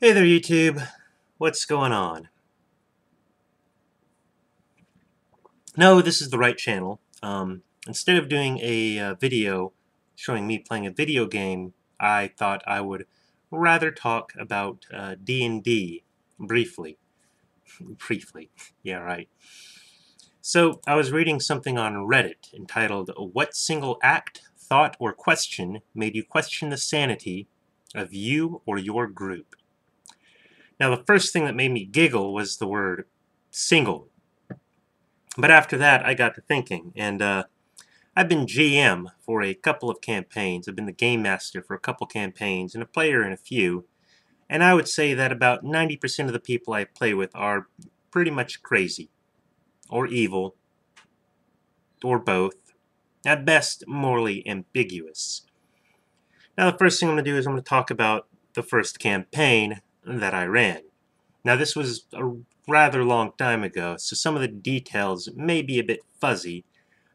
Hey there, YouTube. What's going on? No, this is the right channel. Instead of doing a video showing me playing a video game, I thought I would rather talk about D&D briefly. Briefly. Yeah, right. So, I was reading something on Reddit entitled, "What single act, thought, or question made you question the sanity of you or your group?" Now, the first thing that made me giggle was the word single. But after that, I got to thinking, and I've been GM for a couple of campaigns. I've been the game master for a couple campaigns, and a player in a few. And I would say that about 90% of the people I play with are pretty much crazy, or evil, or both. At best, morally ambiguous. Now, the first thing I'm going to do is I'm going to talk about the first campaign that I ran. Now, this was a rather long time ago, so some of the details may be a bit fuzzy,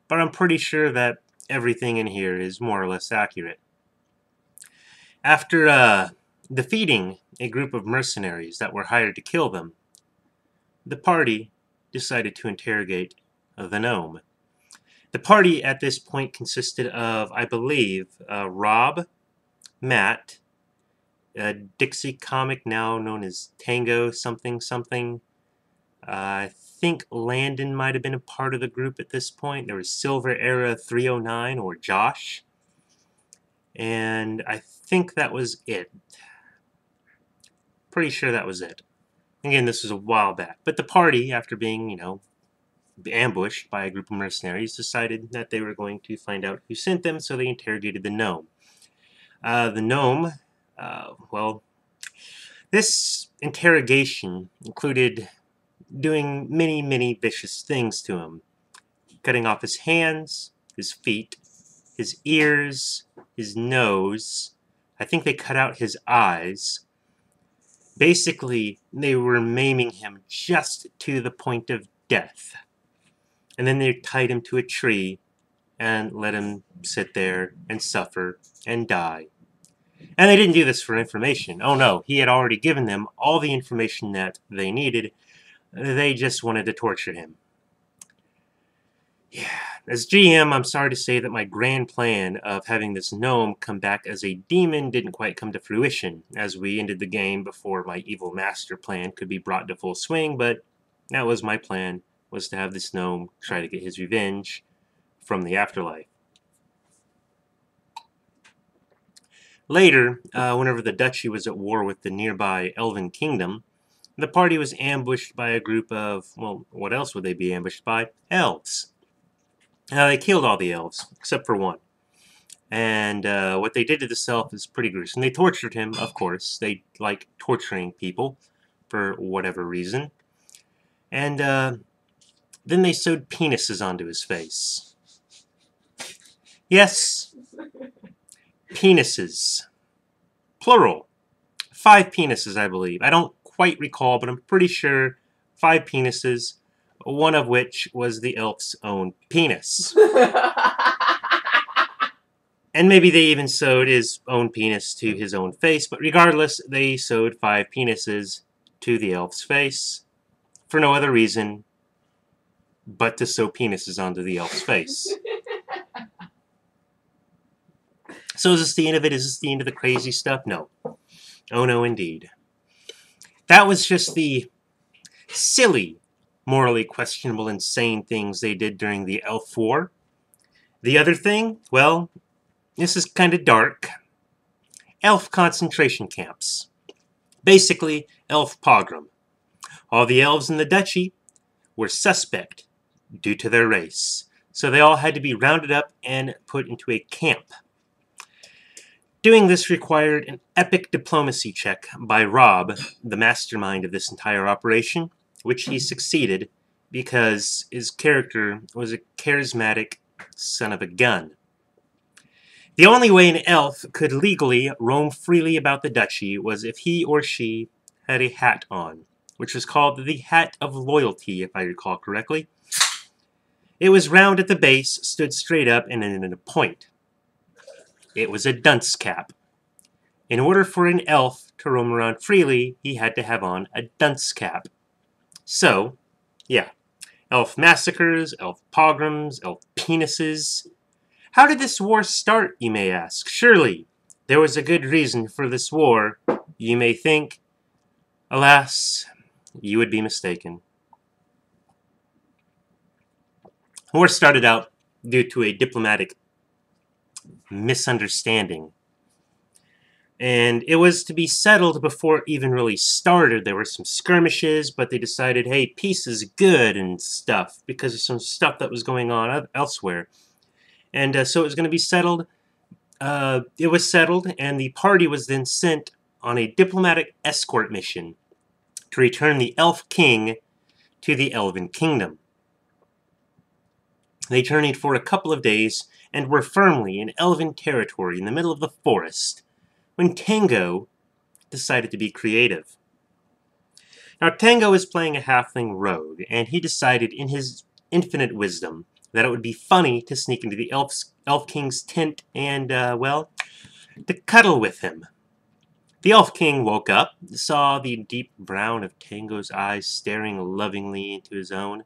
but I'm pretty sure that everything in here is more or less accurate. After defeating a group of mercenaries that were hired to kill them, the party decided to interrogate the gnome. The party at this point consisted of, I believe, Rob, Matt, Dixie Comic, now known as Tango something something. I think Landon might have been a part of the group at this point. There was Silver Era 309, or Josh. And I think that was it. Pretty sure that was it. Again, this was a while back. But the party, after being, ambushed by a group of mercenaries, decided that they were going to find out who sent them, so they interrogated the gnome. The gnome, well, this interrogation included doing many, many vicious things to him. Cutting off his hands, his feet, his ears, his nose. I think they cut out his eyes. Basically, they were maiming him just to the point of death. And then they tied him to a tree and let him sit there and suffer and die. And they didn't do this for information. Oh no, he had already given them all the information that they needed. They just wanted to torture him. Yeah, as GM, I'm sorry to say that my grand plan of having this gnome come back as a demon didn't quite come to fruition, as we ended the game before my evil master plan could be brought to full swing, but that was my plan, was to have this gnome try to get his revenge from the afterlife. Later, whenever the duchy was at war with the nearby Elven Kingdom, the party was ambushed by a group of, well, what else would they be ambushed by? Elves. They killed all the elves, except for one. And what they did to this elf is pretty gruesome. They tortured him, of course. They like torturing people for whatever reason. And then they sewed penises onto his face. Yes, penises. Plural. 5 penises, I believe. I don't quite recall, but I'm pretty sure 5 penises, one of which was the elf's own penis. And maybe they even sewed his own penis to his own face, but regardless, they sewed 5 penises to the elf's face for no other reason but to sew penises onto the elf's face. So is this the end of it? Is this the end of the crazy stuff? No. Oh no, indeed. That was just the silly, morally questionable, insane things they did during the Elf War. The other thing, well, this is kind of dark. Elf concentration camps. Basically, elf pogrom. All the elves in the duchy were suspect due to their race, so they all had to be rounded up and put into a camp. Doing this required an epic diplomacy check by Rob, the mastermind of this entire operation, which he succeeded because his character was a charismatic son of a gun. The only way an elf could legally roam freely about the duchy was if he or she had a hat on, which was called the Hat of Loyalty, if I recall correctly. It was round at the base, stood straight up, and ended in a point. It was a dunce cap. In order for an elf to roam around freely, he had to have on a dunce cap. So, yeah, elf massacres, elf pogroms, elf penises. How did this war start, you may ask? Surely, there was a good reason for this war, you may think. Alas, you would be mistaken. The war started out due to a diplomatic misunderstanding. And it was to be settled before it even really started. There were some skirmishes, but they decided, hey, peace is good and stuff, because of some stuff that was going on elsewhere. And so it was going to be settled. It was settled, and the party was then sent on a diplomatic escort mission to return the Elf King to the Elven Kingdom. They journeyed for a couple of days and were firmly in Elven territory in the middle of the forest when Tango decided to be creative. Now, Tango is playing a halfling rogue, and he decided in his infinite wisdom that it would be funny to sneak into the Elf King's tent and, well, to cuddle with him. The Elf King woke up, saw the deep brown of Tango's eyes staring lovingly into his own,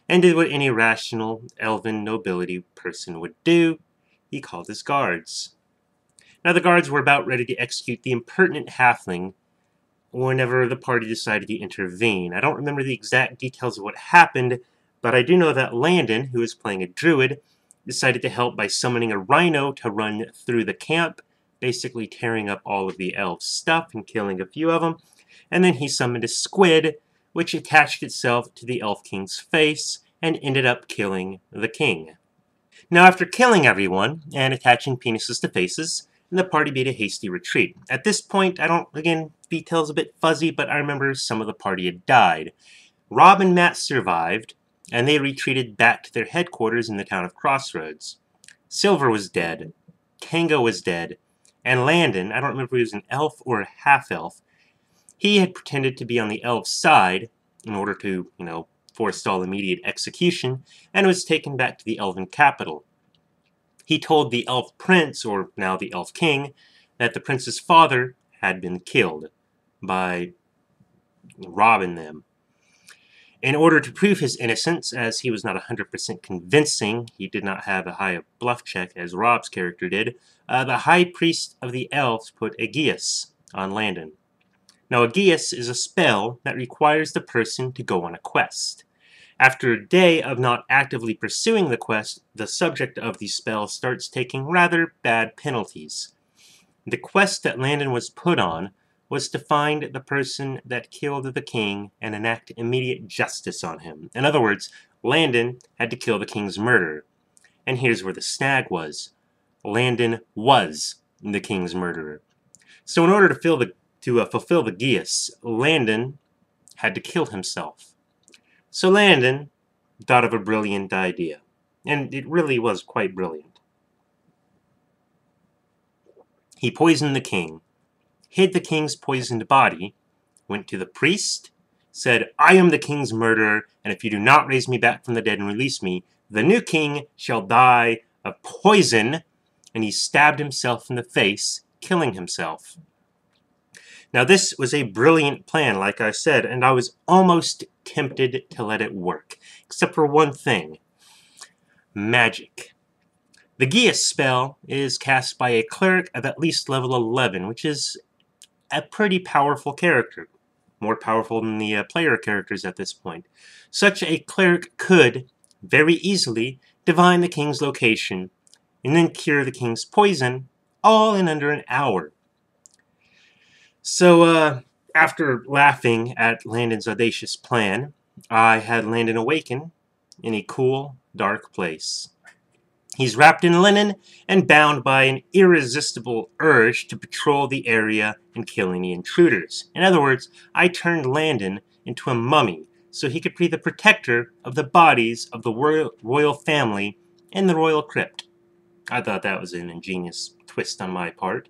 and did what any rational elven nobility person would do. He called his guards. Now, the guards were about ready to execute the impertinent halfling whenever the party decided to intervene. I don't remember the exact details of what happened, but I do know that Landon, who was playing a druid, decided to help by summoning a rhino to run through the camp, basically tearing up all of the elves' stuff and killing a few of them. And then he summoned a squid, which attached itself to the Elf King's face and ended up killing the king. Now, after killing everyone and attaching penises to faces, the party made a hasty retreat. At this point, again, details a bit fuzzy, but I remember some of the party had died. Rob and Matt survived, and they retreated back to their headquarters in the town of Crossroads. Silver was dead, Tango was dead, and Landon, I don't remember if he was an elf or a half-elf, he had pretended to be on the elf's side in order to, forestall immediate execution, and was taken back to the elven capital. He told the elf prince, or now the elf king, that the prince's father had been killed by robbing them. In order to prove his innocence, as he was not 100% convincing, he did not have a high bluff check as Rob's character did, the high priest of the elves put Aegeus on Landon. Now, Aegeus is a spell that requires the person to go on a quest. After a day of not actively pursuing the quest, the subject of the spell starts taking rather bad penalties. The quest that Landon was put on was to find the person that killed the king and enact immediate justice on him. In other words, Landon had to kill the king's murderer. And here's where the snag was. Landon was the king's murderer. So in order to fulfill the geas, Landon had to kill himself. So Landon thought of a brilliant idea, and it really was quite brilliant. He poisoned the king, hid the king's poisoned body, went to the priest, said, "I am the king's murderer, and if you do not raise me back from the dead and release me, the new king shall die of poison," and he stabbed himself in the face, killing himself. Now, this was a brilliant plan, like I said, and I was almost tempted to let it work, except for one thing. Magic. The Geas spell is cast by a cleric of at least level 11, which is a pretty powerful character. More powerful than the player characters at this point. Such a cleric could, very easily, divine the king's location, and then cure the king's poison, all in under an hour. So, after laughing at Landon's audacious plan, I had Landon awaken in a cool, dark place. He's wrapped in linen and bound by an irresistible urge to patrol the area and kill any intruders. In other words, I turned Landon into a mummy so he could be the protector of the bodies of the royal family in the royal crypt. I thought that was an ingenious twist on my part.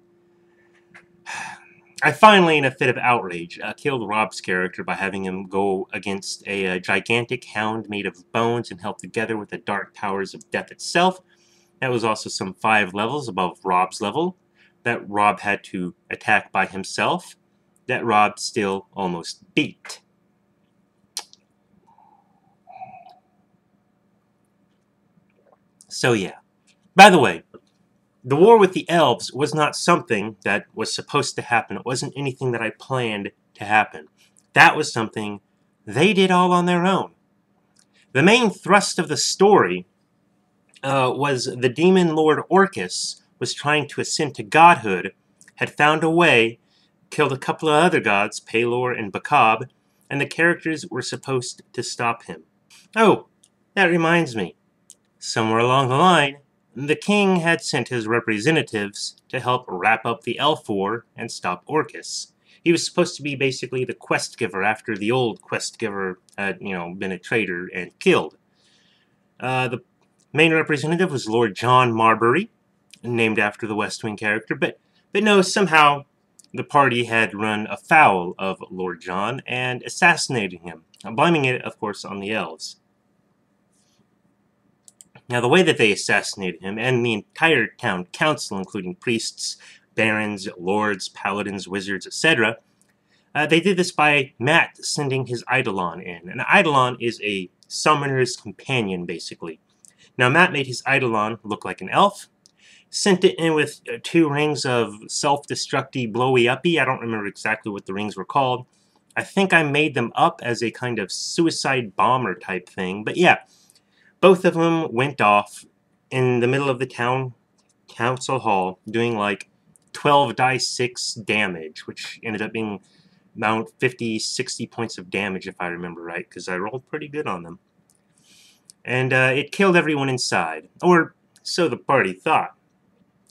I finally, in a fit of outrage, killed Rob's character by having him go against a gigantic hound made of bones and held together with the dark powers of death itself. That was also some 5 levels above Rob's level that Rob had to attack by himself. that Rob still almost beat. So yeah. By the way, the war with the elves was not something that was supposed to happen. It wasn't anything that I planned to happen. That was something they did all on their own. The main thrust of the story was the demon lord Orcus was trying to ascend to godhood, had found a way, killed a couple of other gods, Pelor and Bacab, and the characters were supposed to stop him. Oh, that reminds me. Somewhere along the line, the king had sent his representatives to help wrap up the elf war and stop Orcus. He was supposed to be basically the quest giver after the old quest giver had, been a traitor and killed. The main representative was Lord John Marbury, named after the West Wing character, but no, somehow the party had run afoul of Lord John and assassinated him, blaming it, of course, on the elves. Now, the way that they assassinated him, and the entire town council, including priests, barons, lords, paladins, wizards, etc., they did this by Matt sending his Eidolon in. An Eidolon is a summoner's companion, basically. Now, Matt made his Eidolon look like an elf, sent it in with 2 rings of self-destructy blowy-uppy. I don't remember exactly what the rings were called. I think I made them up as a kind of suicide bomber type thing, but yeah. Both of them went off in the middle of the town council hall, doing like 12 die 6 damage, which ended up being about 50, 60 points of damage, if I remember right, because I rolled pretty good on them. And it killed everyone inside, or so the party thought.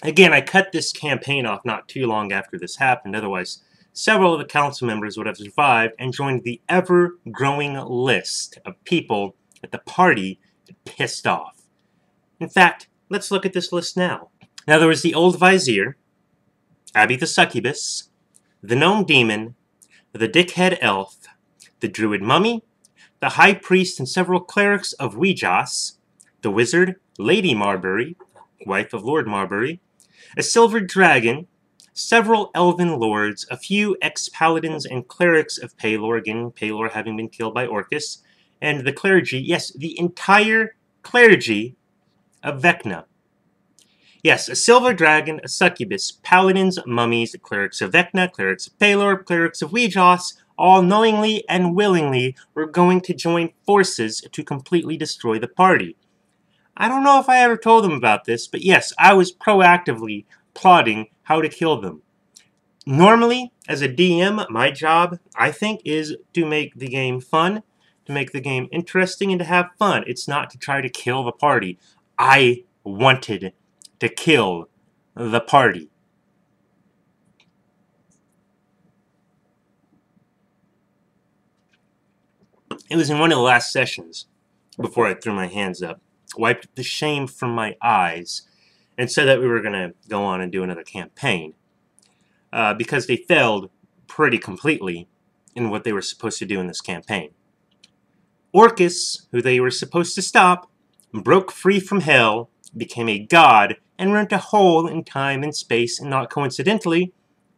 Again, I cut this campaign off not too long after this happened, otherwise several of the council members would have survived and joined the ever-growing list of people at the party pissed off. In fact, let's look at this list now. Now, there was the Old Vizier, Abby the Succubus, the Gnome Demon, the Dickhead Elf, the Druid Mummy, the High Priest and several clerics of Weejas, the Wizard, Lady Marbury, wife of Lord Marbury, a Silver Dragon, several Elven Lords, a few ex-paladins and clerics of Pelor, again, Pelor having been killed by Orcus, and the clergy, yes, the entire clergy of Vecna. Yes, a Silver Dragon, a Succubus, Paladins, Mummies, clerics of Vecna, clerics of Pelor, clerics of Weejas, all knowingly and willingly were going to join forces to completely destroy the party. I don't know if I ever told them about this, but yes, I was proactively plotting how to kill them. Normally, as a DM, my job, I think, is to make the game fun, to make the game interesting, and to have fun. It's not to try to kill the party. I wanted to kill the party. It was in one of the last sessions, before I threw my hands up, wiped the shame from my eyes, and said that we were going to go on and do another campaign. Because they failed pretty completely in what they were supposed to do in this campaign. Orcus, who they were supposed to stop, broke free from hell, became a god, and rent a hole in time and space, and not coincidentally,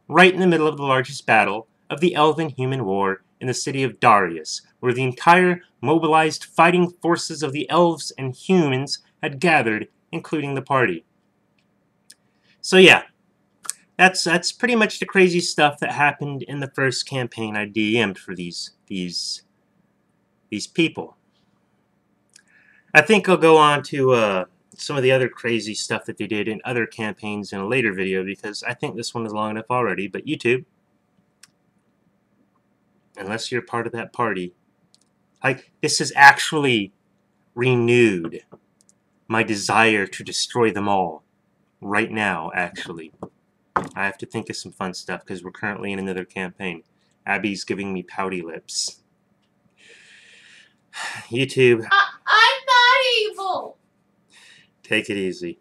right in the middle of the largest battle of the Elven-Human War in the city of Darius, where the entire mobilized fighting forces of the elves and humans had gathered, including the party. So yeah, that's pretty much the crazy stuff that happened in the first campaign I DM'd for these people. I think I'll go on to some of the other crazy stuff that they did in other campaigns in a later video, because I think this one is long enough already. But YouTube, unless you're part of that party, this has actually renewed my desire to destroy them all right now, actually. I have to think of some fun stuff because we're currently in another campaign. Abby's giving me pouty lips. YouTube. I'm not evil! Take it easy.